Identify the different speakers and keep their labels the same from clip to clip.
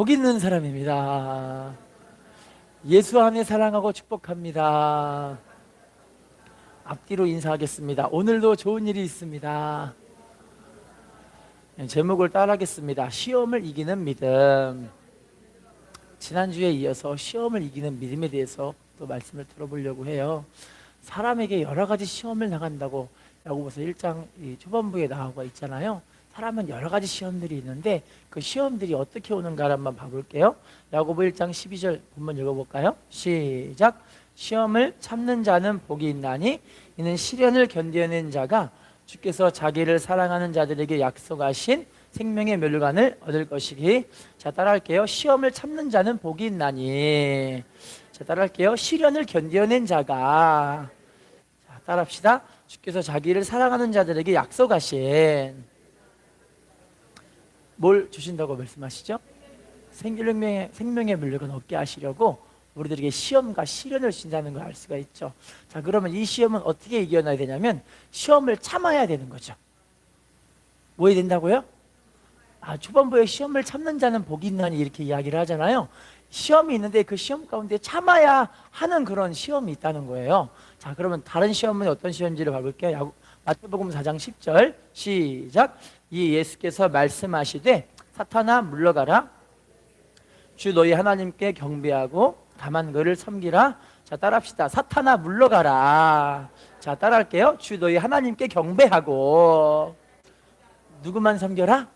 Speaker 1: 복 있는 사람입니다. 예수 안에 사랑하고 축복합니다. 앞뒤로 인사하겠습니다. 오늘도 좋은 일이 있습니다. 제목을 따라하겠습니다. 시험을 이기는 믿음. 지난주에 이어서 시험을 이기는 믿음에 대해서 또 말씀을 들어보려고 해요. 사람에게 여러 가지 시험을 당한다고 야고보서 1장 초반부에 나오고 있잖아요. 사람은 여러 가지 시험들이 있는데 그 시험들이 어떻게 오는가를 한번 봐볼게요. 야고보 1장 12절 한번 읽어볼까요? 시작. 시험을 참는 자는 복이 있나니 이는 시련을 견뎌낸 자가 주께서 자기를 사랑하는 자들에게 약속하신 생명의 멸관을 얻을 것이기. 자, 따라할게요. 시험을 참는 자는 복이 있나니. 자, 따라할게요. 시련을 견뎌낸 자가. 자, 따라합시다. 주께서 자기를 사랑하는 자들에게 약속하신 뭘 주신다고 말씀하시죠? 생명의 멸류관 얻게 하시려고 우리들에게 시험과 시련을 주신다는 걸 알 수가 있죠. 자, 그러면 이 시험은 어떻게 이겨내야 되냐면 시험을 참아야 되는 거죠. 뭐 해야 된다고요? 초반부에 시험을 참는 자는 복이 있나니 이렇게 이야기를 하잖아요. 시험이 있는데 그 시험 가운데 참아야 하는 그런 시험이 있다는 거예요. 자, 그러면 다른 시험은 어떤 시험인지를 봐볼게요. 마태복음 4장 10절 시작. 이 예수께서 말씀하시되 사탄아 물러가라. 주 너희 하나님께 경배하고 다만 그를 섬기라. 자, 따라합시다. 사탄아 물러가라. 자, 따라할게요. 주 너희 하나님께 경배하고 누구만 섬겨라?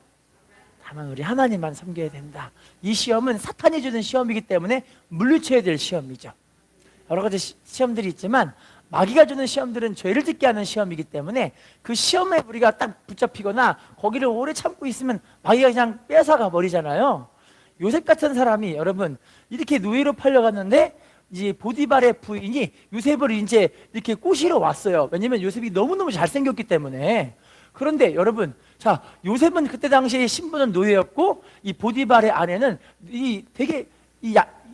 Speaker 1: 다만 우리 하나님만 섬겨야 된다. 이 시험은 사탄이 주는 시험이기 때문에 물리쳐야 될 시험이죠. 여러 가지 시험들이 있지만 마귀가 주는 시험들은 죄를 짓게 하는 시험이기 때문에 그 시험에 우리가 딱 붙잡히거나 거기를 오래 참고 있으면 마귀가 그냥 뺏어가 버리잖아요. 요셉 같은 사람이 여러분 이렇게 노예로 팔려갔는데 이제 보디발의 부인이 요셉을 이제 이렇게 꼬시러 왔어요. 왜냐면 요셉이 너무너무 잘생겼기 때문에. 그런데 여러분, 자, 요셉은 그때 당시에 신분은 노예였고 이 보디발의 아내는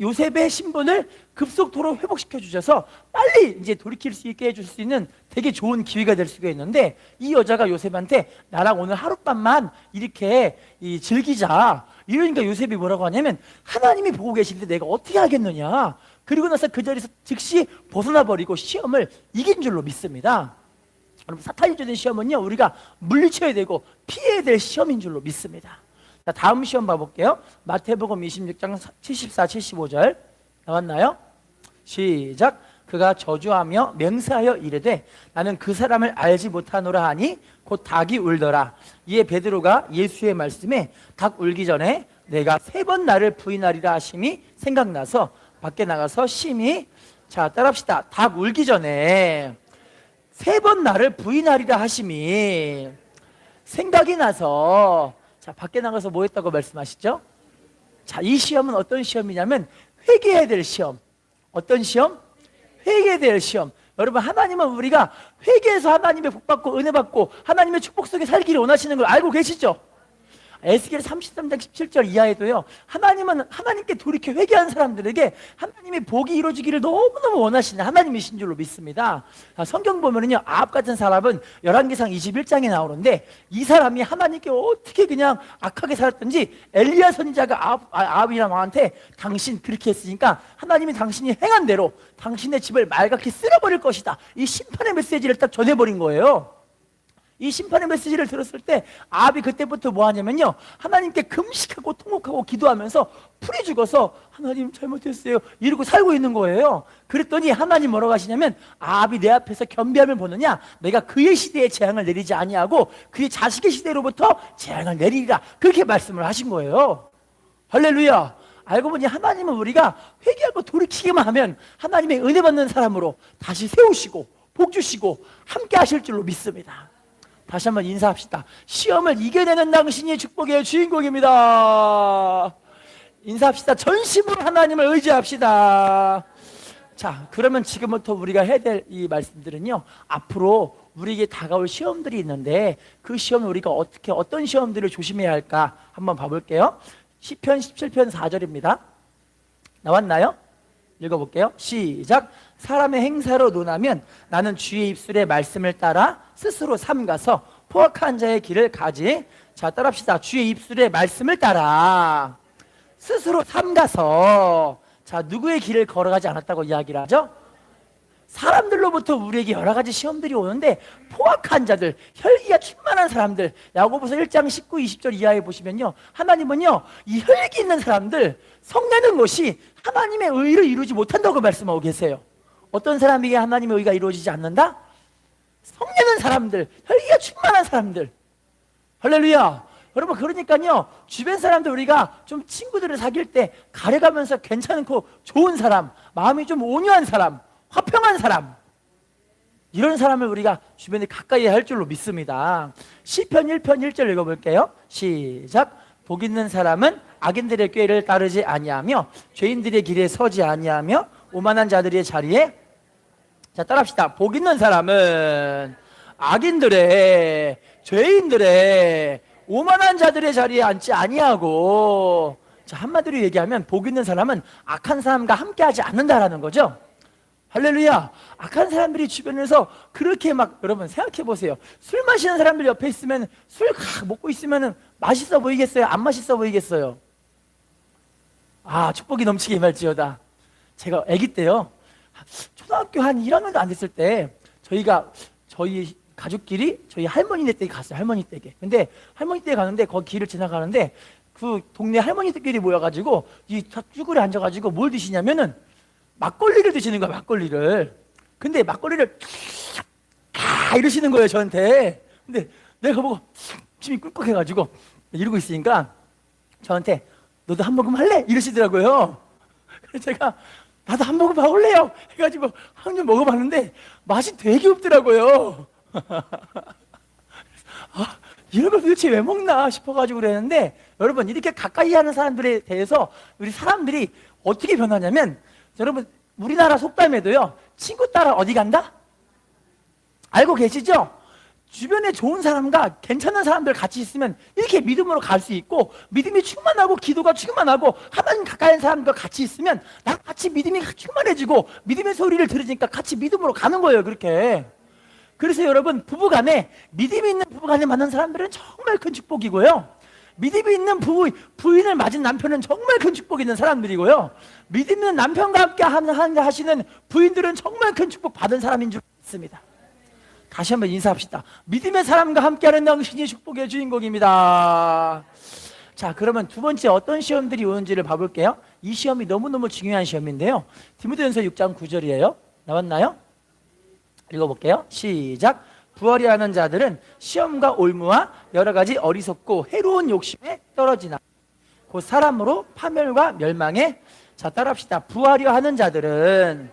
Speaker 1: 요셉의 신분을 급속도로 회복시켜 주셔서 빨리 이제 돌이킬 수 있게 해줄 수 있는 되게 좋은 기회가 될 수가 있는데 이 여자가 요셉한테 나랑 오늘 하룻밤만 이렇게 즐기자. 이러니까 요셉이 뭐라고 하냐면 하나님이 보고 계시는데 내가 어떻게 하겠느냐. 그리고 나서 그 자리에서 즉시 벗어나 버리고 시험을 이긴 줄로 믿습니다. 여러분, 사탄이 주는 시험은요 우리가 물리쳐야 되고 피해야 될 시험인 줄로 믿습니다. 자, 다음 시험 봐볼게요. 마태복음 26장 74, 75절 나왔나요? 시작. 그가 저주하며 맹세하여 이르되 나는 그 사람을 알지 못하노라 하니 곧 닭이 울더라. 이에 베드로가 예수의 말씀에 닭 울기 전에 내가 3번 나를 부인하리라 하심이 생각나서 밖에 나가서 심히. 자, 따라합시다. 닭 울기 전에 3번 나를 부인하리라 하심이 생각이 나서 자, 밖에 나가서 뭐 했다고 말씀하시죠? 자, 이 시험은 어떤 시험이냐면 회개해야 될 시험. 어떤 시험? 회개해야 될 시험. 여러분, 하나님은 우리가 회개해서 하나님의 복 받고 은혜 받고 하나님의 축복 속에 살기를 원하시는 걸 알고 계시죠? 에스겔 33장 17절 이하에도요 하나님은 하나님께 돌이켜 회개한 사람들에게 하나님의 복이 이루어지기를 너무너무 원하시는 하나님이신 줄로 믿습니다. 성경 보면은요 아합 같은 사람은 열왕기상 21장에 나오는데 이 사람이 하나님께 어떻게 그냥 악하게 살았던지 엘리야 선지자가 아합이라는 왕한테 당신 그렇게 했으니까 하나님이 당신이 행한 대로 당신의 집을 말갛게 쓸어버릴 것이다, 이 심판의 메시지를 딱 전해버린 거예요. 이 심판의 메시지를 들었을 때 아합이 그때부터 뭐 하냐면요 하나님께 금식하고 통곡하고 기도하면서 풀이 죽어서 하나님 잘못했어요 이러고 살고 있는 거예요. 그랬더니 하나님 뭐라고 하시냐면 아합이 내 앞에서 겸비함을 보느냐 내가 그의 시대에 재앙을 내리지 아니하고 그의 자식의 시대로부터 재앙을 내리리라, 그렇게 말씀을 하신 거예요. 할렐루야. 알고 보니 하나님은 우리가 회개하고 돌이키기만 하면 하나님의 은혜 받는 사람으로 다시 세우시고 복 주시고 함께 하실 줄로 믿습니다. 다시 한번 인사합시다. 시험을 이겨내는 당신이 축복의 주인공입니다. 인사합시다. 전심으로 하나님을 의지합시다. 자, 그러면 지금부터 우리가 해야 될 이 말씀들은요 앞으로 우리에게 다가올 시험들이 있는데 그 시험을 우리가 어떤 시험들을 조심해야 할까 한번 봐볼게요. 시편 17편 4절입니다. 나왔나요? 읽어볼게요. 시작. 사람의 행사로 논하면 나는 주의 입술의 말씀을 따라 스스로 삼가서 포악한 자의 길을 가지. 자, 따라합시다. 주의 입술의 말씀을 따라 스스로 삼가서 자, 누구의 길을 걸어가지 않았다고 이야기를 하죠? 사람들로부터 우리에게 여러 가지 시험들이 오는데 포악한 자들, 혈기가 충만한 사람들, 야고보서 1장 19, 20절 이하에 보시면요, 하나님은요 이 혈기 있는 사람들 성내는 것이 하나님의 의를 이루지 못한다고 말씀하고 계세요. 어떤 사람에게 하나님의 의가 이루어지지 않는다? 성내는 사람들, 혈기가 충만한 사람들. 할렐루야. 여러분, 그러니까요 주변 사람들, 우리가 좀 친구들을 사귈 때 가려가면서 괜찮고 좋은 사람, 마음이 좀 온유한 사람, 화평한 사람, 이런 사람을 우리가 주변에 가까이 할 줄로 믿습니다. 시편 1편 1절 읽어볼게요. 시작. 복 있는 사람은 악인들의 꾀를 따르지 아니하며 죄인들의 길에 서지 아니하며 오만한 자들의 자리에, 자 따라합시다. 복 있는 사람은 악인들의, 죄인들의, 오만한 자들의 자리에 앉지 아니하고, 자 한마디로 얘기하면 복 있는 사람은 악한 사람과 함께하지 않는다라는 거죠. 할렐루야. 악한 사람들이 주변에서 그렇게 막, 여러분 생각해 보세요. 술 마시는 사람들 옆에 있으면, 술 먹고 있으면 맛있어 보이겠어요? 안 맛있어 보이겠어요? 아, 축복이 넘치게 임할지어다. 제가 아기 때요, 초등학교 한 1학년도 안 됐을 때 저희 가족끼리 저희 할머니네 댁에 갔어요. 할머니 댁에. 근데 할머니 댁에 가는데 거기 길을 지나가는데 그 동네 할머니들끼리 모여가지고 이 쭈그려 앉아가지고 뭘 드시냐면은 막걸리를 드시는 거야, 막걸리를. 근데 막걸리를 이러시는 거예요, 저한테. 근데 내가 보고 침이 꿀꺽해가지고 이러고 있으니까 저한테 너도 한 모금 할래? 이러시더라고요. 그래서 제가 나도 한 모금 먹을래요 해가지고 한 점 먹어봤는데 맛이 되게 없더라고요. 아, 이런 걸 도대체 왜 먹나 싶어가지고 그랬는데, 여러분 이렇게 가까이 하는 사람들에 대해서 우리 사람들이 어떻게 변하냐면, 여러분 우리나라 속담에도요, 친구 따라 어디 간다? 알고 계시죠? 주변에 좋은 사람과 괜찮은 사람들 같이 있으면 이렇게 믿음으로 갈 수 있고, 믿음이 충만하고 기도가 충만하고 하나님 가까이 있는 사람과 같이 있으면 나 같이 믿음이 충만해지고 믿음의 소리를 들으니까 같이 믿음으로 가는 거예요, 그렇게. 그래서 여러분, 부부간에, 믿음이 있는 부부간에 만난 사람들은 정말 큰 축복이고요, 믿음이 있는 부인을 맞은 남편은 정말 큰 축복 있는 사람들이고요, 믿음 있는 남편과 함께 하시는 부인들은 정말 큰 축복 받은 사람인 줄 믿습니다. 다시 한번 인사합시다. 믿음의 사람과 함께하는 당신이 축복의 주인공입니다. 자, 그러면 두 번째 어떤 시험들이 오는지를 봐볼게요. 이 시험이 너무너무 중요한 시험인데요, 디모데전서 6장 9절이에요. 나왔나요? 읽어볼게요. 시작. 부하려 하는 자들은 시험과 올무와 여러 가지 어리석고 해로운 욕심에 떨어지나 곧 사람으로 파멸과 멸망에, 자 따라합시다. 부하려 하는 자들은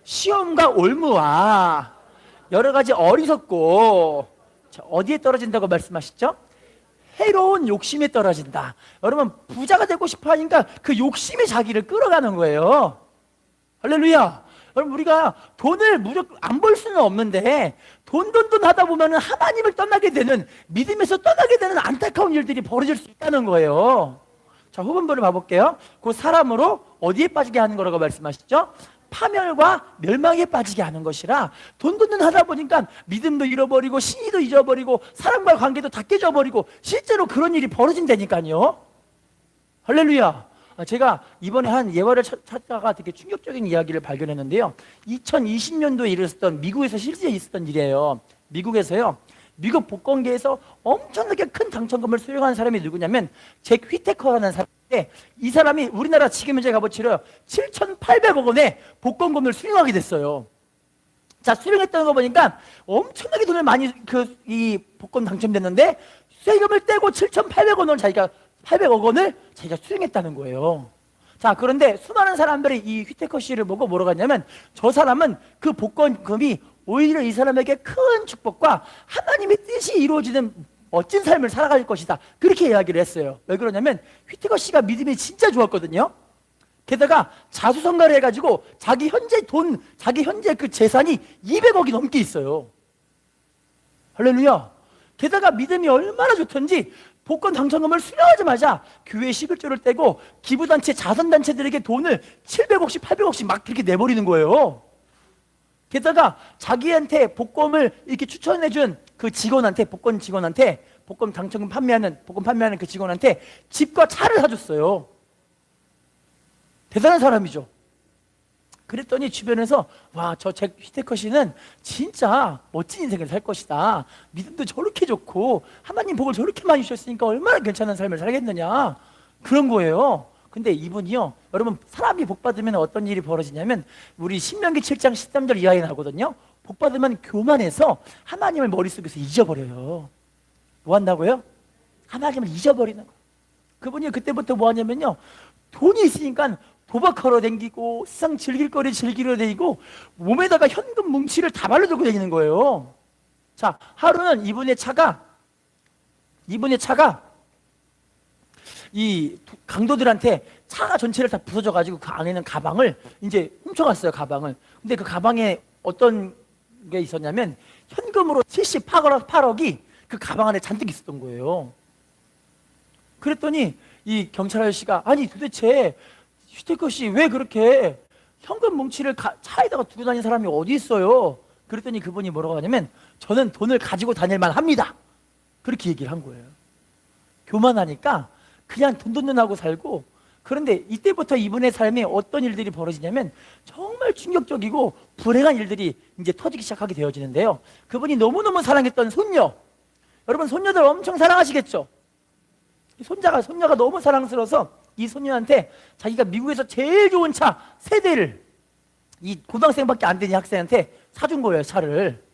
Speaker 1: 시험과 올무와 여러 가지 어리석고, 자, 어디에 떨어진다고 말씀하시죠? 해로운 욕심에 떨어진다. 여러분, 부자가 되고 싶어 하니까 그 욕심이 자기를 끌어가는 거예요. 할렐루야. 여러분, 우리가 돈을 무조건 안 벌 수는 없는데 돈 하다 보면 하나님을 떠나게 되는, 믿음에서 떠나게 되는 안타까운 일들이 벌어질 수 있다는 거예요. 자, 후반부를 봐볼게요. 그 사람으로 어디에 빠지게 하는 거라고 말씀하시죠? 파멸과 멸망에 빠지게 하는 것이라, 돈 하다 보니까 믿음도 잃어버리고 신의도 잊어버리고 사람과의 관계도 다 깨져버리고 실제로 그런 일이 벌어진다니까요. 할렐루야. 제가 이번에 한 예화를 찾다가 되게 충격적인 이야기를 발견했는데요, 2020년도에 일어났던, 미국에서 실제 있었던 일이에요. 미국에서요, 미국 복권계에서 엄청나게 큰 당첨금을 수령한 사람이 누구냐면 잭 휘테커라는 사람인데, 이 사람이 우리나라 지금 현재 값어치로 7,800억 원의 복권금을 수령하게 됐어요. 자, 수령했다는 거 보니까 엄청나게 돈을 많이 이 복권 당첨됐는데, 세금을 떼고 7,800억 원을 자기가 800억 원을 자기가 수령했다는 거예요. 자, 그런데 수많은 사람들이 이 휘테커 씨를 보고 뭐라고 하냐면, 저 사람은 그 복권금이 오히려 이 사람에게 큰 축복과 하나님의 뜻이 이루어지는 멋진 삶을 살아갈 것이다, 그렇게 이야기를 했어요. 왜 그러냐면 휘테커 씨가 믿음이 진짜 좋았거든요. 게다가 자수성가를 해가지고 자기 현재 그 재산이 200억이 넘게 있어요. 할렐루야. 게다가 믿음이 얼마나 좋던지 복권 당첨금을 수령하자마자 교회 11조를 떼고 기부단체, 자선단체들에게 돈을 700억씩 800억씩 막 그렇게 내버리는 거예요. 게다가 자기한테 복권을 이렇게 추천해준 그 직원한테, 복권 당첨금 복권 판매하는 그 직원한테 집과 차를 사줬어요. 대단한 사람이죠. 그랬더니 주변에서 와, 저 잭 휘테커 씨는 진짜 멋진 인생을 살 것이다. 믿음도 저렇게 좋고 하나님 복을 저렇게 많이 주셨으니까 얼마나 괜찮은 삶을 살겠느냐. 그런 거예요. 근데 이분이요, 여러분, 사람이 복 받으면 어떤 일이 벌어지냐면 우리 신명기 7장 13절 이하에 나오거든요. 복 받으면 교만해서 하나님을 머릿속에서 잊어버려요. 뭐 한다고요? 하나님을 잊어버리는 거예요. 그분이 그때부터 뭐 하냐면요, 돈이 있으니까 도박하러 다니고 세상 즐길 거리 즐기러 다니고 몸에다가 현금 뭉치를 다 발라들고 다니는 거예요. 자, 하루는 이분의 차가 이 강도들한테 차가 전체를 다 부서져 가지고 그 안에 있는 가방을 이제 훔쳐갔어요. 가방을. 근데 그 가방에 어떤 게 있었냐면 현금으로 78억이 그 가방 안에 잔뜩 있었던 거예요. 그랬더니 이 경찰 아저씨가 아니 도대체 휘테커 씨 왜 그렇게 현금 뭉치를 차에다가 두고 다니는 사람이 어디 있어요? 그랬더니 그분이 뭐라고 하냐면 저는 돈을 가지고 다닐만 합니다. 그렇게 얘기를 한 거예요. 교만하니까 그냥 돈돈돈 하고 살고. 그런데 이때부터 이분의 삶에 어떤 일들이 벌어지냐면 정말 충격적이고 불행한 일들이 이제 터지기 시작하게 되어지는데요. 그분이 너무너무 사랑했던 손녀, 여러분 손녀들 엄청 사랑하시겠죠? 손녀가 너무 사랑스러워서 이 손녀한테 자기가 미국에서 제일 좋은 차 3대를 이 고등학생밖에 안 되는 학생한테 사준 거예요. 차를.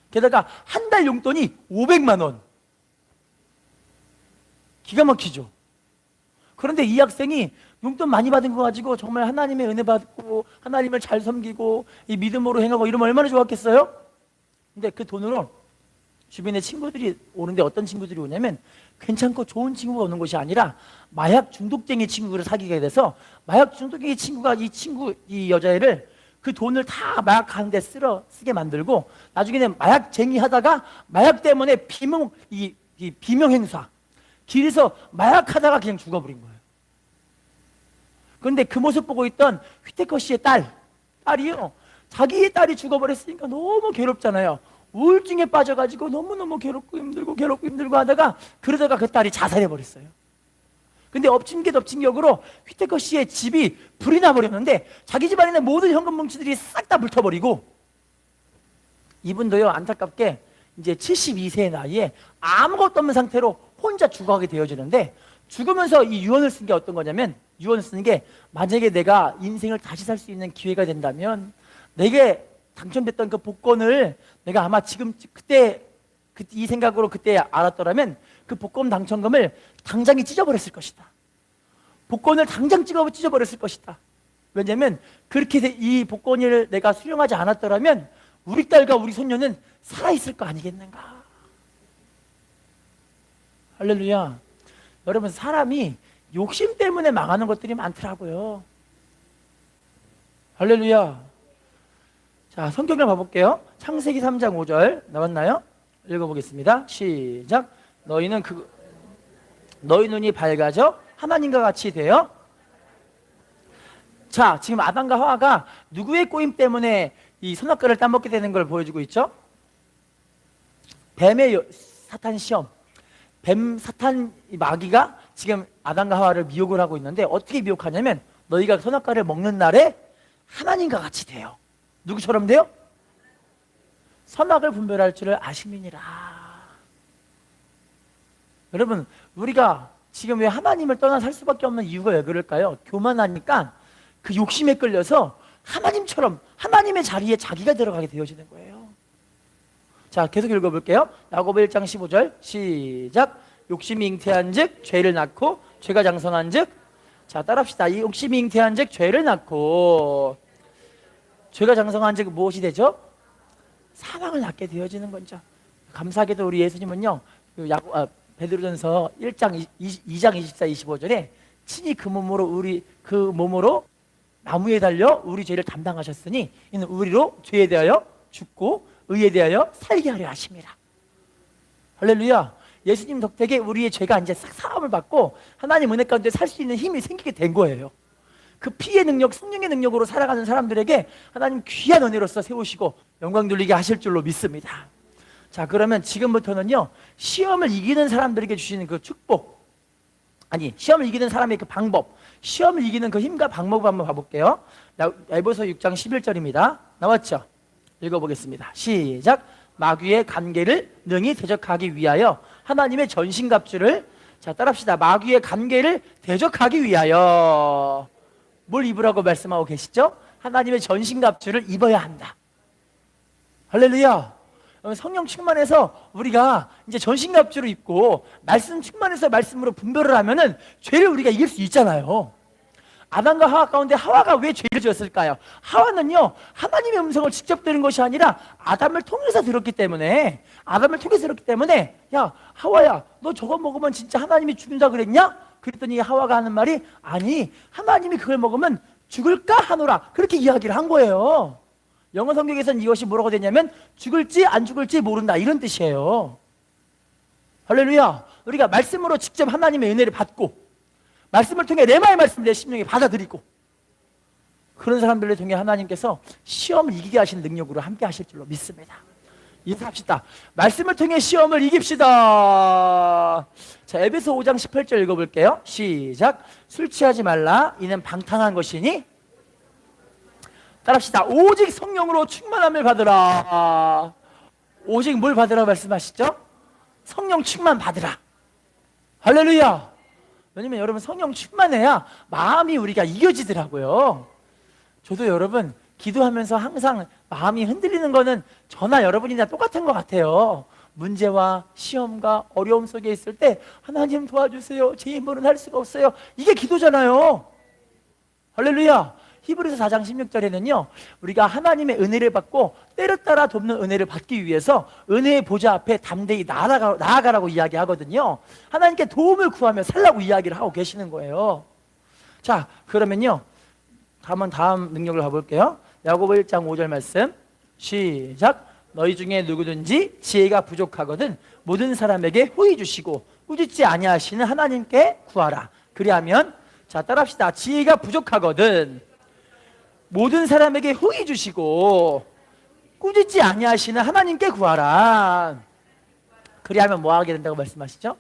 Speaker 1: 게다가 한 달 용돈이 500만 원. 기가 막히죠. 그런데 이 학생이 용돈 많이 받은 거 가지고 정말 하나님의 은혜 받고 하나님을 잘 섬기고 이 믿음으로 행하고 이러면 얼마나 좋았겠어요? 근데 그 돈으로 주변에 친구들이 오는데 어떤 친구들이 오냐면 괜찮고 좋은 친구가 오는 것이 아니라 마약 중독쟁이 친구를 사귀게 돼서 마약 중독쟁이 친구가 이 여자애를 그 돈을 다 마약 하는데 쓰게 만들고 나중에는 마약쟁이 하다가 마약 때문에 비명행사 길에서 마약하다가 그냥 죽어버린 거예요. 그런데 그 모습 보고 있던 휘테커 씨의 딸이요, 자기의 딸이 죽어버렸으니까 너무 괴롭잖아요. 우울증에 빠져가지고 너무너무 괴롭고 힘들고 하다가 그러다가 그 딸이 자살해버렸어요. 근데 엎친 게 덮친 격으로 휘테커 씨의 집이 불이 나버렸는데 자기 집안에 있는 모든 현금 뭉치들이 싹 다 불타버리고 이분도요, 안타깝게 이제 72세의 나이에 아무것도 없는 상태로 혼자 죽어가게 되어지는데 죽으면서 이 유언을 쓴 게 어떤 거냐면 유언을 쓰는 게 만약에 내가 인생을 다시 살 수 있는 기회가 된다면 내게 당첨됐던 그 복권을 내가 아마 지금 그때 이 생각으로 그때 알았더라면 그 복권 당첨금을 당장에 찢어버렸을 것이다. 복권을 당장 찢어버렸을 것이다. 왜냐하면 그렇게 이 복권을 내가 수령하지 않았더라면 우리 딸과 우리 손녀는 살아있을 거 아니겠는가. 할렐루야. 여러분, 사람이 욕심 때문에 망하는 것들이 많더라고요. 할렐루야. 자, 성경을 봐볼게요. 창세기 3장 5절 나왔나요? 읽어보겠습니다. 시작. 너희 눈이 밝아져 하나님과 같이 되어. 자, 지금 아담과 하와가 누구의 꼬임 때문에 이 선악과를 따먹게 되는 걸 보여주고 있죠? 뱀의 사탄 시험. 사탄 마귀가 지금 아담과 하와를 미혹을 하고 있는데 어떻게 미혹하냐면 너희가 선악과를 먹는 날에 하나님과 같이 돼요. 누구처럼 돼요? 선악을 분별할 줄을 아심이니라. 여러분, 우리가 지금 왜 하나님을 떠나 살 수밖에 없는 이유가 왜 그럴까요? 교만하니까 그 욕심에 끌려서 하나님처럼 하나님의 자리에 자기가 들어가게 되어지는 거예요. 자, 계속 읽어볼게요. 야고보 1장 15절 시작. 욕심이 잉태한 즉 죄를 낳고 죄가 장성한 즉. 자, 따라합시다. 이 욕심이 잉태한 즉 죄를 낳고 죄가 장성한 즉 무엇이 되죠? 사망을 낳게 되어지는 거죠. 감사하게도 우리 예수님은요, 베드로전서 1장 2장 24, 25절에 친히 그 몸으로 나무에 달려 우리 죄를 담당하셨으니 이는 우리로 죄에 대하여 죽고 의에 대하여 살게 하려 하심이라. 할렐루야. 예수님 덕택에 우리의 죄가 이제 싹 사함을 받고 하나님 은혜 가운데 살 수 있는 힘이 생기게 된 거예요. 그 피의 능력, 성령의 능력으로 살아가는 사람들에게 하나님 귀한 은혜로서 세우시고 영광 돌리게 하실 줄로 믿습니다. 자, 그러면 지금부터는요, 시험을 이기는 사람들에게 주시는 그 축복, 시험을 이기는 사람의 그 방법, 시험을 이기는 그 힘과 방법을 한번 봐볼게요. 야고보서 6장 11절입니다. 나왔죠? 읽어보겠습니다. 시작. 마귀의 관계를 능히 대적하기 위하여 하나님의 전신갑주를, 자 따라합시다. 마귀의 관계를 대적하기 위하여 뭘 입으라고 말씀하고 계시죠? 하나님의 전신갑주를 입어야 한다. 할렐루야. 성령 충만해서 우리가 이제 전신갑주를 입고 말씀 충만해서 말씀으로 분별을 하면은 죄를 우리가 이길 수 있잖아요. 아담과 하와 가운데 하와가 왜 죄를 지었을까요? 하와는요, 하나님의 음성을 직접 들은 것이 아니라 아담을 통해서 들었기 때문에, 야 하와야, 너 저거 먹으면 진짜 하나님이 죽는다 그랬냐? 그랬더니 하와가 하는 말이, 아니 하나님이 그걸 먹으면 죽을까 하노라, 그렇게 이야기를 한 거예요. 영어 성경에서는 이것이 뭐라고 되냐면 죽을지 안 죽을지 모른다, 이런 뜻이에요. 할렐루야. 우리가 말씀으로 직접 하나님의 은혜를 받고 말씀을 통해 레마의 말씀을 내 심령에 받아들이고, 그런 사람들을 통해 하나님께서 시험을 이기게 하시는 능력으로 함께 하실 줄로 믿습니다. 인사합시다. 말씀을 통해 시험을 이깁시다. 자, 에베소 5장 18절 읽어볼게요. 시작. 술 취하지 말라, 이는 방탕한 것이니. 따라합시다. 오직 성령으로 충만함을 받으라. 오직 뭘 받으라 말씀하시죠? 성령 충만 받으라. 할렐루야. 왜냐면 여러분, 성령 충만해야 마음이 우리가 이겨지더라고요. 저도 여러분 기도하면서 항상 마음이 흔들리는 거는 저나 여러분이나 똑같은 것 같아요. 문제와 시험과 어려움 속에 있을 때 하나님 도와주세요, 제 힘으로는 할 수가 없어요, 이게 기도잖아요. 할렐루야. 히브리서 4장 16절에는요, 우리가 하나님의 은혜를 받고 때를 따라 돕는 은혜를 받기 위해서 은혜의 보좌 앞에 담대히 나아가라고 이야기하거든요. 하나님께 도움을 구하며 살라고 이야기를 하고 계시는 거예요. 자, 그러면요, 다음 능력을 가볼게요. 야고보 1장 5절 말씀 시작. 너희 중에 누구든지 지혜가 부족하거든 모든 사람에게 후히 주시고 꾸짖지 아니하시는 하나님께 구하라. 그리하면, 자 따라합시다. 지혜가 부족하거든 모든 사람에게 후히 주시고 꾸짖지 아니하시는 하나님께 구하라. 그리하면 뭐 하게 된다고 말씀하시죠?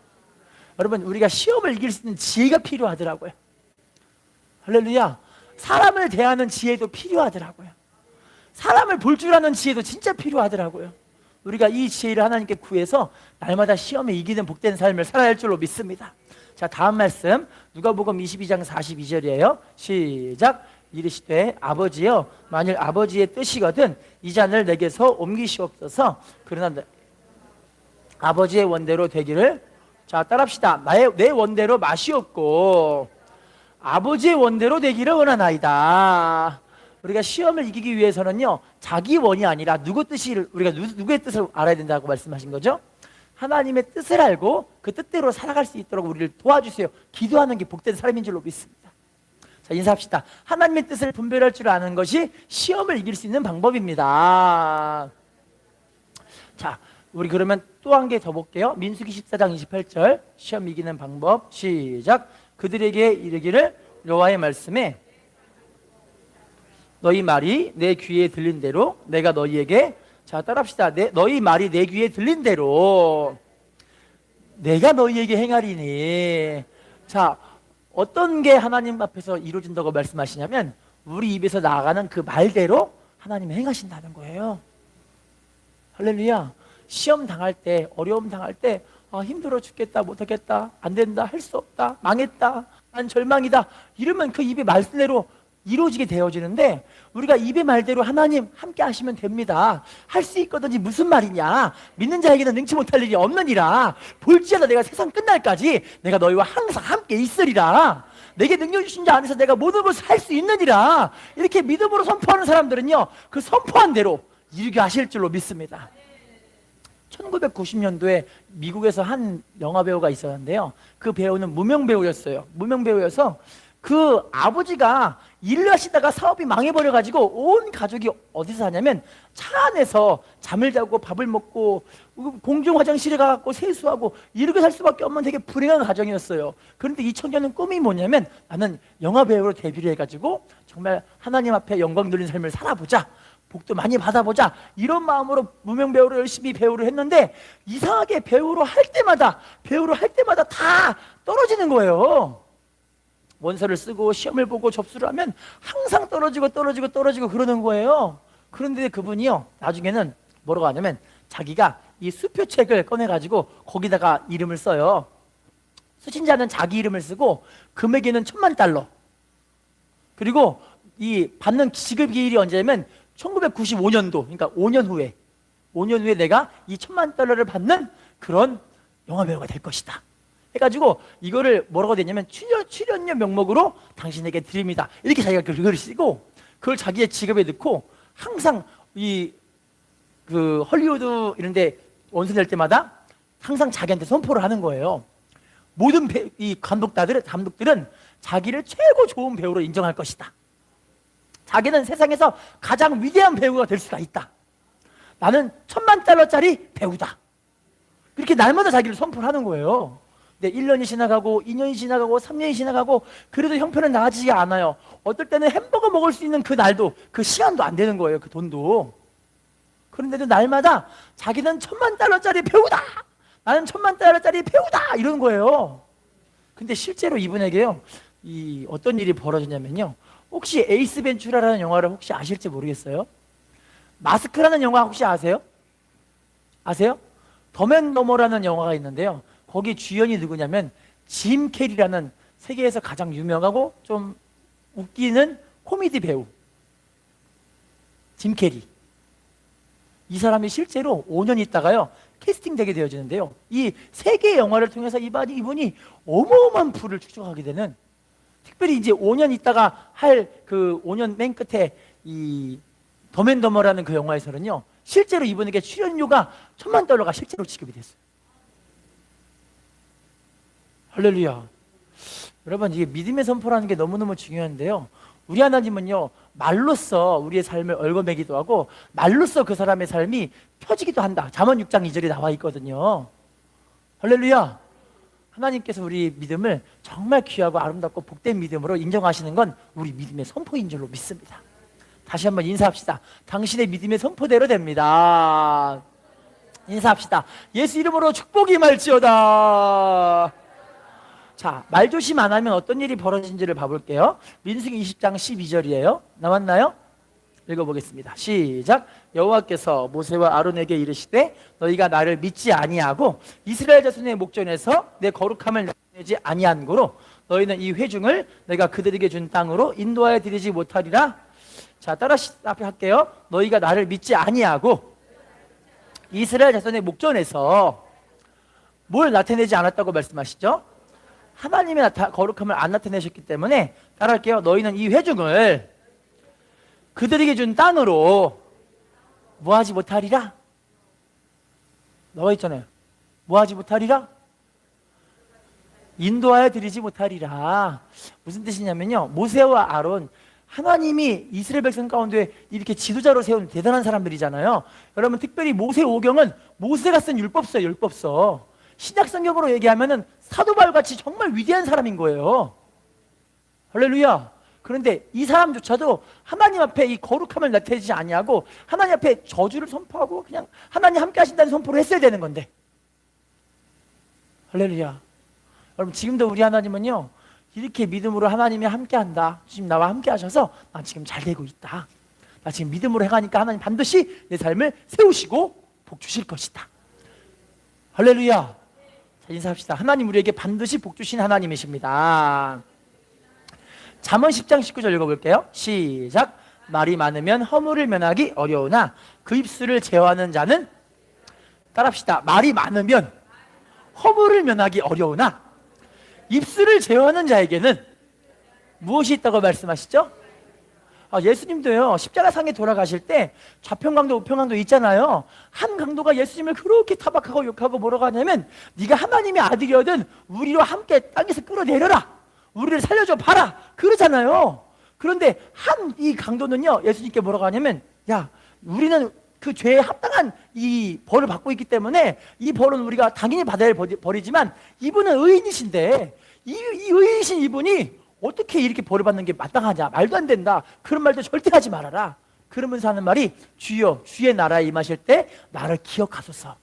Speaker 1: 여러분, 우리가 시험을 이길 수 있는 지혜가 필요하더라고요. 할렐루야. 사람을 대하는 지혜도 필요하더라고요. 사람을 볼 줄 아는 지혜도 진짜 필요하더라고요. 우리가 이 지혜를 하나님께 구해서 날마다 시험에 이기는 복된 삶을 살아야 할 줄로 믿습니다. 자, 다음 말씀 누가복음 22장 42절이에요. 시작. 이르시되 아버지여, 만일 아버지의 뜻이거든 이 잔을 내게서 옮기시옵소서. 그러나 아버지의 원대로 되기를. 자 따라합시다. 내 원대로 마시옵고 아버지의 원대로 되기를 원하나이다. 우리가 시험을 이기기 위해서는요, 자기 원이 아니라 우리가 누구의 뜻을 알아야 된다고 말씀하신 거죠? 하나님의 뜻을 알고 그 뜻대로 살아갈 수 있도록 우리를 도와주세요. 기도하는 게 복된 삶인 줄로 믿습니다. 자, 인사합시다. 하나님의 뜻을 분별할 줄 아는 것이 시험을 이길 수 있는 방법입니다. 자, 우리 그러면 또 한 개 더 볼게요. 민수기 14장 28절 시험 이기는 방법 시작. 그들에게 이르기를 여호와의 말씀에 너희 말이 내 귀에 들린 대로 내가 너희에게, 자 따라합시다. 너희 말이 내 귀에 들린 대로 내가 너희에게 행하리니. 자, 어떤 게 하나님 앞에서 이루어진다고 말씀하시냐면 우리 입에서 나아가는 그 말대로 하나님이 행하신다는 거예요. 할렐루야. 시험 당할 때, 어려움 당할 때, 힘들어 죽겠다, 못하겠다, 안 된다, 할 수 없다, 망했다, 난 절망이다, 이러면 그 입의 말대로 이루어지게 되어지는데, 우리가 입의 말대로 하나님 함께 하시면 됩니다. 할 수 있거든지 무슨 말이냐, 믿는 자에게는 능치 못할 일이 없느니라. 볼지어다 내가 세상 끝날까지 내가 너희와 항상 함께 있으리라. 내게 능력 주신 자 안에서 내가 모든 것을 할 수 있느니라. 이렇게 믿음으로 선포하는 사람들은요, 그 선포한 대로 이루게 하실 줄로 믿습니다. 1990년도에 미국에서 한 영화배우가 있었는데요, 그 배우는 무명배우였어요. 무명배우여서 그 아버지가 일을 하시다가 사업이 망해버려가지고 온 가족이 어디서 사냐면 차 안에서 잠을 자고 밥을 먹고 공중 화장실에 가서 세수하고 이렇게 살 수밖에 없는 되게 불행한 가정이었어요. 그런데 이 청년은 꿈이 뭐냐면, 나는 영화배우로 데뷔를 해가지고 정말 하나님 앞에 영광 돌린 삶을 살아보자, 복도 많이 받아보자, 이런 마음으로 무명배우로 열심히 배우를 했는데, 이상하게 배우로 할 때마다 다 떨어지는 거예요. 원서를 쓰고 시험을 보고 접수를 하면 항상 떨어지고 그러는 거예요. 그런데 그분이요, 나중에는 뭐라고 하냐면 자기가 이 수표책을 꺼내가지고 거기다가 이름을 써요. 수신자는 자기 이름을 쓰고 금액에는 $10,000. 그리고 이 받는 지급 기일이 언제냐면 1995년도, 그러니까 5년 후에 내가 이 $10,000를 받는 그런 영화배우가 될 것이다 해가지고 이거를 뭐라고 되냐면 출연료 명목으로 당신에게 드립니다, 이렇게 자기가 글을 쓰고 그걸 자기의 지갑에 넣고 항상 그 헐리우드 이런데 원서 낼 때마다 항상 자기한테 선포를 하는 거예요. 모든 이 감독들은 자기를 최고 좋은 배우로 인정할 것이다. 자기는 세상에서 가장 위대한 배우가 될 수가 있다. 나는 $10,000짜리 배우다. 그렇게 날마다 자기를 선포를 하는 거예요. 근데 1년이 지나가고 2년이 지나가고 3년이 지나가고 그래도 형편은 나아지지 않아요. 어떨 때는 햄버거 먹을 수 있는 그 날도, 그 시간도 안 되는 거예요. 그 돈도. 그런데도 날마다 자기는 $10,000짜리 배우다, 나는 $10,000짜리 배우다, 이러는 거예요. 근데 실제로 이분에게요, 어떤 일이 벌어지냐면요, 혹시 에이스 벤츄라라는 영화를 혹시 아실지 모르겠어요. 마스크라는 영화 혹시 아세요? 아세요? 덤앤더머라는 영화가 있는데요, 거기 주연이 누구냐면 짐 캐리라는 세계에서 가장 유명하고 좀 웃기는 코미디 배우 짐 캐리. 이 사람이 실제로 5년 있다가요 캐스팅되게 되어지는데요, 이 세계의 영화를 통해서 이분이 어마어마한 부를 축적하게 되는, 특별히 이제 5년 있다가 할 그 5년 맨 끝에 이 덤앤더머라는 그 영화에서는요, 실제로 이분에게 출연료가 $10,000가 실제로 지급이 됐어요. 할렐루야. 여러분, 이게 믿음의 선포라는 게 너무너무 중요한데요, 우리 하나님은요 말로써 우리의 삶을 얽어매기도 하고 말로써 그 사람의 삶이 펴지기도 한다. 잠언 6장 2절에 나와 있거든요. 할렐루야. 하나님께서 우리 믿음을 정말 귀하고 아름답고 복된 믿음으로 인정하시는 건 우리 믿음의 선포인 줄로 믿습니다. 다시 한번 인사합시다. 당신의 믿음의 선포대로 됩니다. 인사합시다. 예수 이름으로 축복이 임할지어다. 자, 말조심 안 하면 어떤 일이 벌어진지를 봐볼게요. 민수기 20장 12절이에요. 나왔나요? 읽어보겠습니다. 시작. 여호와께서 모세와 아론에게 이르시되 너희가 나를 믿지 아니하고 이스라엘 자손의 목전에서 내 거룩함을 나타내지 아니한 고로 너희는 이 회중을 내가 그들에게 준 땅으로 인도하여 드리지 못하리라. 자, 따라 앞에 할게요. 너희가 나를 믿지 아니하고 이스라엘 자손의 목전에서 뭘 나타내지 않았다고 말씀하시죠? 하나님의 거룩함을 안 나타내셨기 때문에 따라할게요. 너희는 이 회중을 그들에게 준 땅으로 뭐하지 못하리라? 나와 있잖아요. 뭐하지 못하리라? 인도하여 드리지 못하리라. 무슨 뜻이냐면요, 모세와 아론, 하나님이 이스라엘 백성 가운데 이렇게 지도자로 세운 대단한 사람들이잖아요. 여러분, 특별히 모세오경은 모세가 쓴 율법서예요. 율법서. 신약 성경으로 얘기하면은 사도 바울같이 정말 위대한 사람인 거예요. 할렐루야. 그런데 이 사람조차도 하나님 앞에 이 거룩함을 나타내지 아니하고 하나님 앞에 저주를 선포하고 그냥 하나님 함께 하신다는 선포를 했어야 되는 건데. 할렐루야. 여러분, 지금도 우리 하나님은요 이렇게 믿음으로 하나님이 함께 한다, 지금 나와 함께 하셔서 나 지금 잘 되고 있다, 나 지금 믿음으로 행하니까 하나님 반드시 내 삶을 세우시고 복 주실 것이다. 할렐루야. 자, 인사합시다. 하나님 우리에게 반드시 복 주신 하나님이십니다. 잠언 10장 19절 읽어볼게요. 시작. 말이 많으면 허물을 면하기 어려우나 그 입술을 제어하는 자는, 따라합시다. 말이 많으면 허물을 면하기 어려우나 입술을 제어하는 자에게는 무엇이 있다고 말씀하시죠? 예수님도요 십자가상에 돌아가실 때 좌편강도 우편강도 있잖아요. 한 강도가 예수님을 그렇게 타박하고 욕하고 뭐라고 하냐면 네가 하나님의 아들이거든 우리로 함께 땅에서 끌어내려라, 우리를 살려줘 봐라, 그러잖아요. 그런데 한 이 강도는요 예수님께 뭐라고 하냐면, 야, 우리는 그 죄에 합당한 이 벌을 받고 있기 때문에 이 벌은 우리가 당연히 받아야 할 벌이지만 이분은 의인이신데 이 의인이신 이분이 어떻게 이렇게 벌을 받는 게 마땅하냐, 말도 안 된다, 그런 말도 절대 하지 말아라. 그러면서 하는 말이, 주여 주의 나라에 임하실 때 나를 기억하소서.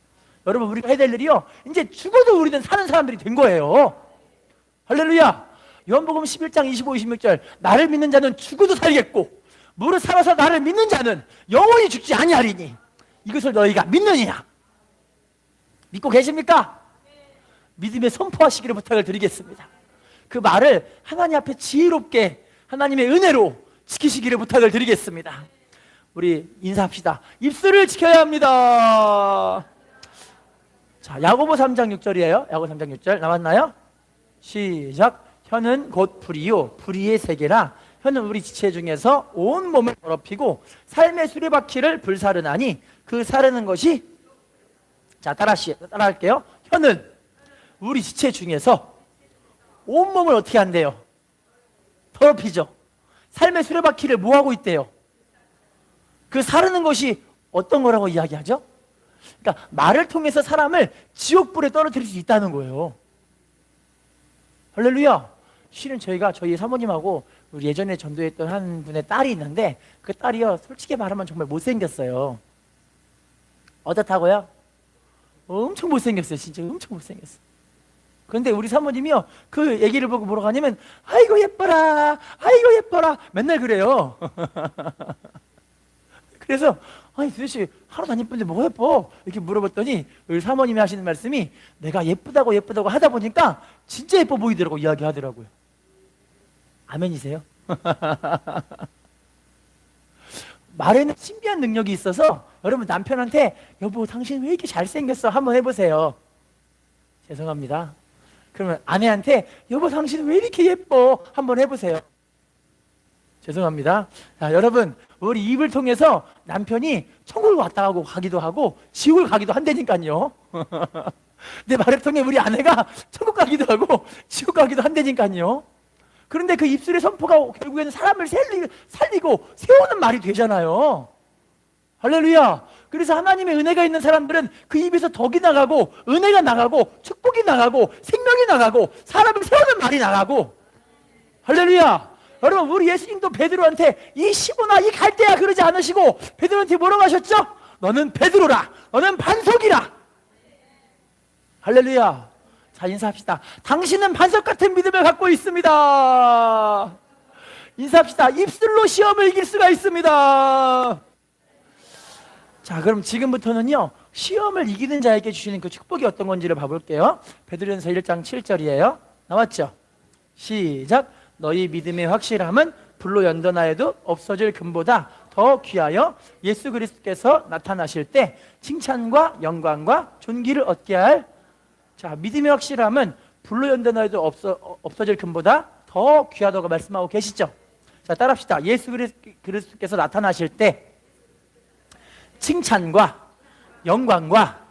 Speaker 1: 여러분, 우리가 해야 될 일이요 이제 죽어도 우리는 사는 사람들이 된 거예요. 할렐루야. 요한복음 11장 25, 26절 나를 믿는 자는 죽어도 살겠고 무릇 살아서 나를 믿는 자는 영원히 죽지 아니하리니 이것을 너희가 믿느냐? 믿고 계십니까? 믿음에 선포하시기를 부탁을 드리겠습니다. 그 말을 하나님 앞에 지혜롭게 하나님의 은혜로 지키시기를 부탁을 드리겠습니다. 우리 인사합시다. 입술을 지켜야 합니다. 자, 야고보 3장 6절이에요. 야고보 3장 6절 나왔나요? 시작. 혀는 곧 불이요 불의의 세계라. 혀는 우리 지체 중에서 온 몸을 더럽히고 삶의 수레바퀴를 불사르나니 그 사르는 것이, 자 따라할게요. 혀는 우리 지체 중에서 온 몸을 어떻게 한대요? 더럽히죠. 삶의 수레바퀴를 뭐하고 있대요? 그 사르는 것이 어떤 거라고 이야기하죠? 그러니까 말을 통해서 사람을 지옥불에 떨어뜨릴 수 있다는 거예요. 할렐루야. 실은 저희 사모님하고 우리 예전에 전도했던 한 분의 딸이 있는데 그 딸이요 솔직히 말하면 정말 못생겼어요. 어떻다고요? 엄청 못생겼어요. 진짜 엄청 못생겼어요. 그런데 우리 사모님이요 그 얘기를 보고 뭐라고 하냐면 아이고 예뻐라 아이고 예뻐라 맨날 그래요. 그래서 아니 도대체 하나도 안 예쁜데 뭐가 예뻐? 이렇게 물어봤더니 우리 사모님이 하시는 말씀이 내가 예쁘다고 하다 보니까 진짜 예뻐 보이더라고 이야기하더라고요. 아멘이세요? 말에는 신비한 능력이 있어서 여러분 남편한테 여보 당신 왜 이렇게 잘생겼어? 한번 해보세요. 죄송합니다. 그러면 아내한테 여보 당신 왜 이렇게 예뻐? 한번 해보세요. 죄송합니다. 자, 여러분 우리 입을 통해서 남편이 천국을 왔다 가기도 하고 지옥을 가기도 한다니까요. 내 말을 통해 우리 아내가 천국 가기도 하고 지옥 가기도 한다니까요. 그런데 그 입술의 선포가 결국에는 사람을 살리고 세우는 말이 되잖아요. 할렐루야. 그래서 하나님의 은혜가 있는 사람들은 그 입에서 덕이 나가고 은혜가 나가고 축복이 나가고 생명이 나가고 사람을 세우는 말이 나가고. 할렐루야. 여러분 우리 예수님도 베드로한테 이 시몬아 이 갈대야 그러지 않으시고 베드로한테 뭐라고 하셨죠? 너는 베드로라. 너는 반석이라. 할렐루야. 자 인사합시다. 당신은 반석 같은 믿음을 갖고 있습니다. 인사합시다. 입술로 시험을 이길 수가 있습니다. 자 그럼 지금부터는요 시험을 이기는 자에게 주시는 그 축복이 어떤 건지를 봐볼게요. 베드로전서 1장 7절이에요. 나왔죠? 시작. 너희 믿음의 확실함은 불로 연단하여도 없어질 금보다 더 귀하여 예수 그리스도께서 나타나실 때 칭찬과 영광과 존귀를 얻게 할. 자 믿음의 확실함은 불로 연단하여도 없어질 금보다 더 귀하다고 말씀하고 계시죠. 자 따라합시다. 예수 그리스도께서 나타나실 때 칭찬과 영광과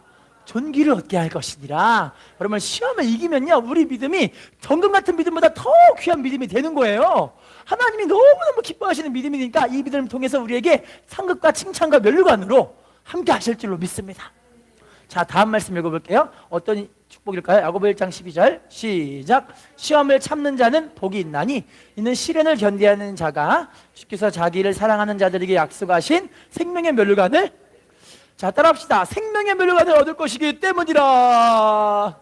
Speaker 1: 존귀를 얻게 할 것이니라. 여러분 시험을 이기면요 우리 믿음이 정금 같은 믿음보다 더 귀한 믿음이 되는 거예요. 하나님이 너무너무 기뻐하시는 믿음이니까 이 믿음을 통해서 우리에게 상급과 칭찬과 면류관으로 함께 하실 줄로 믿습니다. 자 다음 말씀 읽어볼게요. 어떤 축복일까요? 야고보 1장 12절 시작. 시험을 참는 자는 복이 있나니 이는 시련을 견디하는 자가 주께서 자기를 사랑하는 자들에게 약속하신 생명의 면류관을, 자 따라합시다. 생명의 면류관을 얻을 것이기 때문이라.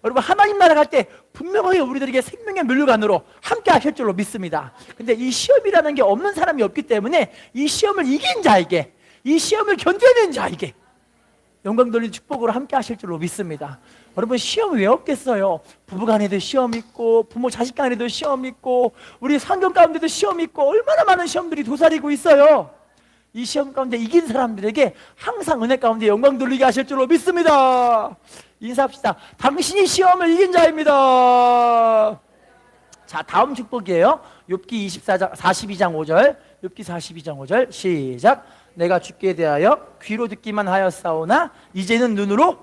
Speaker 1: 여러분 하나님 나라 갈 때 분명하게 우리들에게 생명의 면류관으로 함께 하실 줄로 믿습니다. 근데 이 시험이라는 게 없는 사람이 없기 때문에 이 시험을 이긴 자에게, 이 시험을 견뎌낸 자에게 영광 돌린 축복으로 함께 하실 줄로 믿습니다. 여러분 시험이 왜 없겠어요? 부부간에도 시험 있고 부모 자식 간에도 시험 있고 우리 상경 가운데도 시험 있고 얼마나 많은 시험들이 도사리고 있어요. 이 시험 가운데 이긴 사람들에게 항상 은혜 가운데 영광 돌리게 하실 줄로 믿습니다. 인사합시다. 당신이 시험을 이긴 자입니다. 자 다음 축복이에요. 욥기 42장 5절 욥기 42장 5절 시작. 내가 주께 대하여 귀로 듣기만 하였사오나 이제는 눈으로,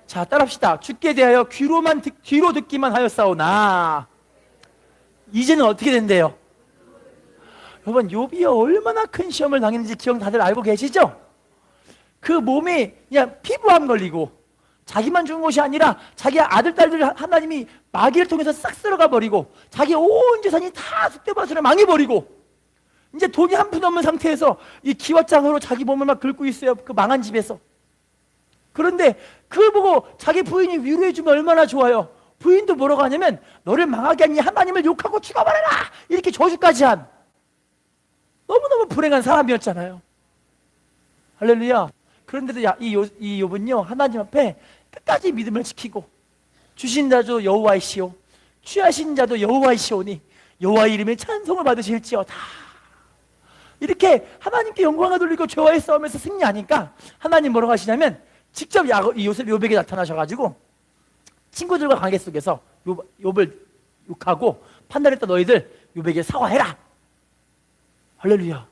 Speaker 1: 자 따라합시다. 주께 대하여 귀로 듣기만 하였사오나 이제는 어떻게 된대요? 여러분 욥이 얼마나 큰 시험을 당했는지 기억 다들 알고 계시죠? 그 몸이 그냥 피부암 걸리고 자기만 죽은 것이 아니라 자기 아들 딸들 하나님이 마귀를 통해서 싹 쓸어가 버리고 자기 온 재산이 다 쑥대밭으로 망해버리고 이제 돈이 한 푼 없는 상태에서 이 기왓장으로 자기 몸을 막 긁고 있어요. 그 망한 집에서. 그런데 그걸 보고 자기 부인이 위로해주면 얼마나 좋아요. 부인도 뭐라고 하냐면 너를 망하게 하니 하나님을 욕하고 죽어버려라 이렇게 저주까지 한 너무너무 불행한 사람이었잖아요. 할렐루야. 그런데도 이 욥은요 하나님 앞에 끝까지 믿음을 지키고 주신 자도 여호와이시오 취하신 자도 여호와이시오니 여호와 이름에 찬송을 받으실지어다. 이렇게 하나님께 영광을 돌리고 죄와의 싸움에서 승리하니까 하나님 뭐라고 하시냐면 직접 욥에게 나타나셔가지고 친구들과 관계 속에서 욥을 욕하고 판단했던 너희들 욥에게 사과해라. 할렐루야.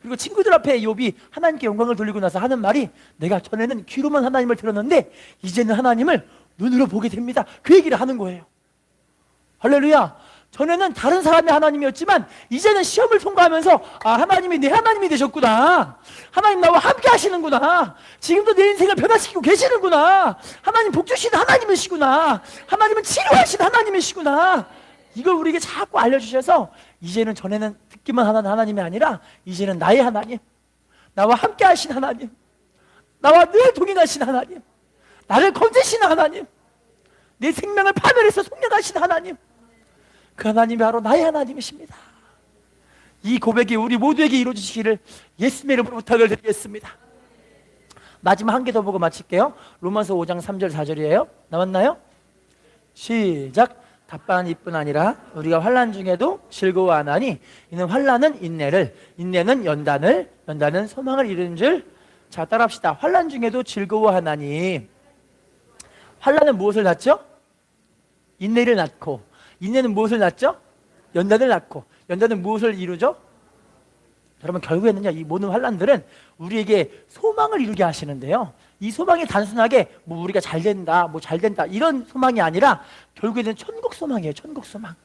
Speaker 1: 그리고 친구들 앞에 욥이 하나님께 영광을 돌리고 나서 하는 말이 내가 전에는 귀로만 하나님을 들었는데 이제는 하나님을 눈으로 보게 됩니다. 그 얘기를 하는 거예요. 할렐루야. 전에는 다른 사람의 하나님이었지만 이제는 시험을 통과하면서 하나님이 내 하나님이 되셨구나. 하나님 나와 함께 하시는구나. 지금도 내 인생을 변화시키고 계시는구나. 하나님 복 주시는 하나님이시구나. 하나님은 치료하시는 하나님이시구나. 이걸 우리에게 자꾸 알려주셔서 이제는 전에는 듣기만 하는 하나님이 아니라 이제는 나의 하나님, 나와 함께 하신 하나님, 나와 늘 동행하신 하나님, 나를 건지시는 하나님, 내 생명을 파멸해서 속량하신 하나님, 그 하나님이 바로 나의 하나님이십니다. 이 고백이 우리 모두에게 이루어지시기를 예수님의 이름으로 부탁을 드리겠습니다. 마지막 한 개 더 보고 마칠게요. 로마서 5장 3절 4절이에요. 나왔나요? 시작. 답답한 이뿐 아니라 우리가 환난 중에도 즐거워하나니 이는 환난은 인내를, 인내는 연단을, 연단은 소망을 이루는 줄. 자, 따라합시다. 환난 중에도 즐거워하나니. 환난은 무엇을 낳죠? 인내를 낳고. 인내는 무엇을 낳죠? 연단을 낳고. 연단은 무엇을 이루죠? 여러분 결국에는요 이 모든 환난들은 우리에게 소망을 이루게 하시는데요, 이 소망이 단순하게 뭐 우리가 잘 된다, 뭐 잘 된다 이런 소망이 아니라 결국에는 천국 소망이에요. 천국 소망.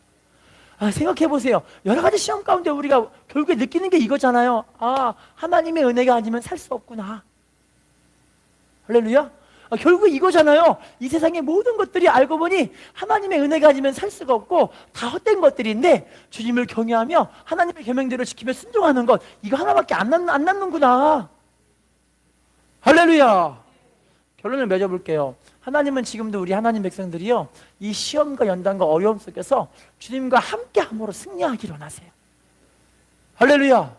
Speaker 1: 생각해 보세요. 여러 가지 시험 가운데 우리가 결국에 느끼는 게 이거잖아요. 하나님의 은혜가 아니면 살 수 없구나. 할렐루야. 결국 이거잖아요. 이 세상의 모든 것들이 알고 보니 하나님의 은혜가 아니면 살 수가 없고 다 헛된 것들인데 주님을 경외하며 하나님의 계명대로 지키며 순종하는 것, 이거 하나밖에 안 남는구나. 할렐루야. 결론을 맺어볼게요. 하나님은 지금도 우리 하나님 백성들이요 이 시험과 연단과 어려움 속에서 주님과 함께함으로 승리하기를 원하세요. 할렐루야.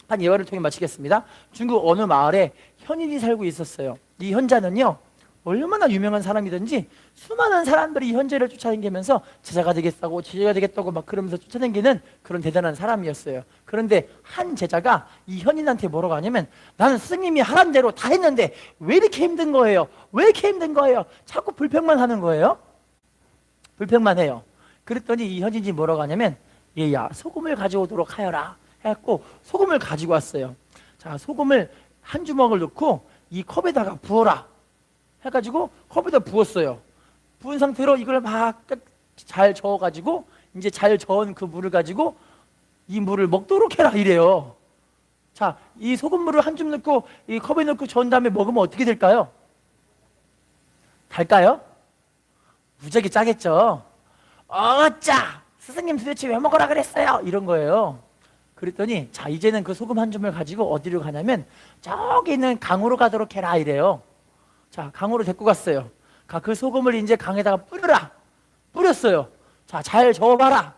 Speaker 1: 한 예화를 통해 마치겠습니다. 중국 어느 마을에 현인이 살고 있었어요. 이 현자는요 얼마나 유명한 사람이든지 수많은 사람들이 이 현자를 쫓아다니면서 제자가 되겠다고 막 그러면서 쫓아다니는 그런 대단한 사람이었어요. 그런데 한 제자가 이 현인한테 뭐라고 하냐면 나는 스승님이 하란 대로 다 했는데 왜 이렇게 힘든 거예요? 왜 이렇게 힘든 거예요? 자꾸 불평만 하는 거예요. 불평만 해요. 그랬더니 이 현인이 뭐라고 하냐면 얘야 소금을 가져오도록 하여라 해갖고 소금을 가지고 왔어요. 자, 소금을 한 주먹을 넣고 이 컵에다가 부어라 해가지고 컵에다 부었어요. 부은 상태로 이걸 막 잘 저어가지고 이제 잘 저은 그 물을 가지고 이 물을 먹도록 해라 이래요. 자, 이 소금물을 한 줌 넣고 이 컵에 넣고 저은 다음에 먹으면 어떻게 될까요? 달까요? 무지하게 짜겠죠. 짜! 스승님 도대체 왜 먹으라 그랬어요? 이런 거예요. 그랬더니 자 이제는 그 소금 한 줌을 가지고 어디로 가냐면 저기 있는 강으로 가도록 해라 이래요. 자, 강으로 데리고 갔어요. 그 소금을 이제 강에다가 뿌렸어요. 자, 잘 저어봐라.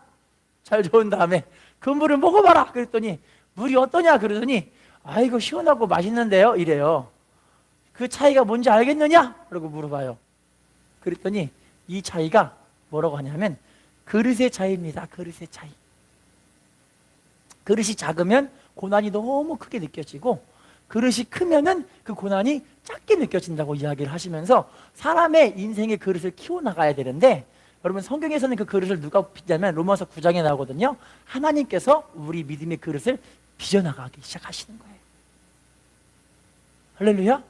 Speaker 1: 잘 저은 다음에 그 물을 먹어봐라. 그랬더니 물이 어떠냐 그러더니 아이고 시원하고 맛있는데요 이래요. 그 차이가 뭔지 알겠느냐? 라고 물어봐요. 그랬더니 이 차이가 뭐라고 하냐면 그릇의 차이입니다. 그릇의 차이. 그릇이 작으면 고난이 너무 크게 느껴지고 그릇이 크면은 그 고난이 작게 느껴진다고 이야기를 하시면서 사람의 인생의 그릇을 키워나가야 되는데, 여러분 성경에서는 그 그릇을 누가 빚냐면 로마서 9장에 나오거든요. 하나님께서 우리 믿음의 그릇을 빚어나가기 시작하시는 거예요. 할렐루야.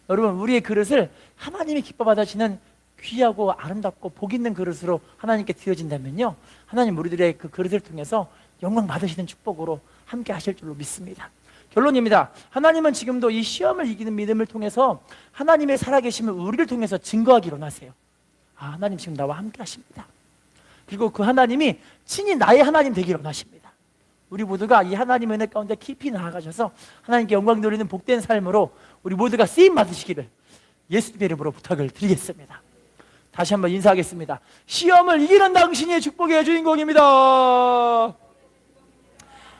Speaker 1: 여러분 우리의 그릇을 하나님이 기뻐 받으시는 귀하고 아름답고 복 있는 그릇으로 하나님께 드려진다면요, 하나님 우리들의 그 그릇을 통해서 영광 받으시는 축복으로 함께 하실 줄로 믿습니다. 결론입니다. 하나님은 지금도 이 시험을 이기는 믿음을 통해서 하나님의 살아계심을 우리를 통해서 증거하기로 하세요. 하나님 지금 나와 함께 하십니다. 그리고 그 하나님이 친히 나의 하나님 되기로 하십니다. 우리 모두가 이 하나님의 은혜 가운데 깊이 나아가셔서 하나님께 영광 누리는 복된 삶으로 우리 모두가 쓰임 받으시기를 예수님의 이름으로 부탁을 드리겠습니다. 다시 한번 인사하겠습니다. 시험을 이기는 당신이 축복의 주인공입니다.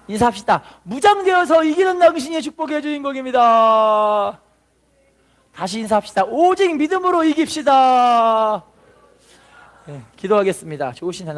Speaker 1: 인사합시다. 무장되어서 이기는 당신이 축복의 주인공입니다. 다시 인사합시다. 오직 믿음으로 이깁시다. 네, 기도하겠습니다. 좋으신 하나님.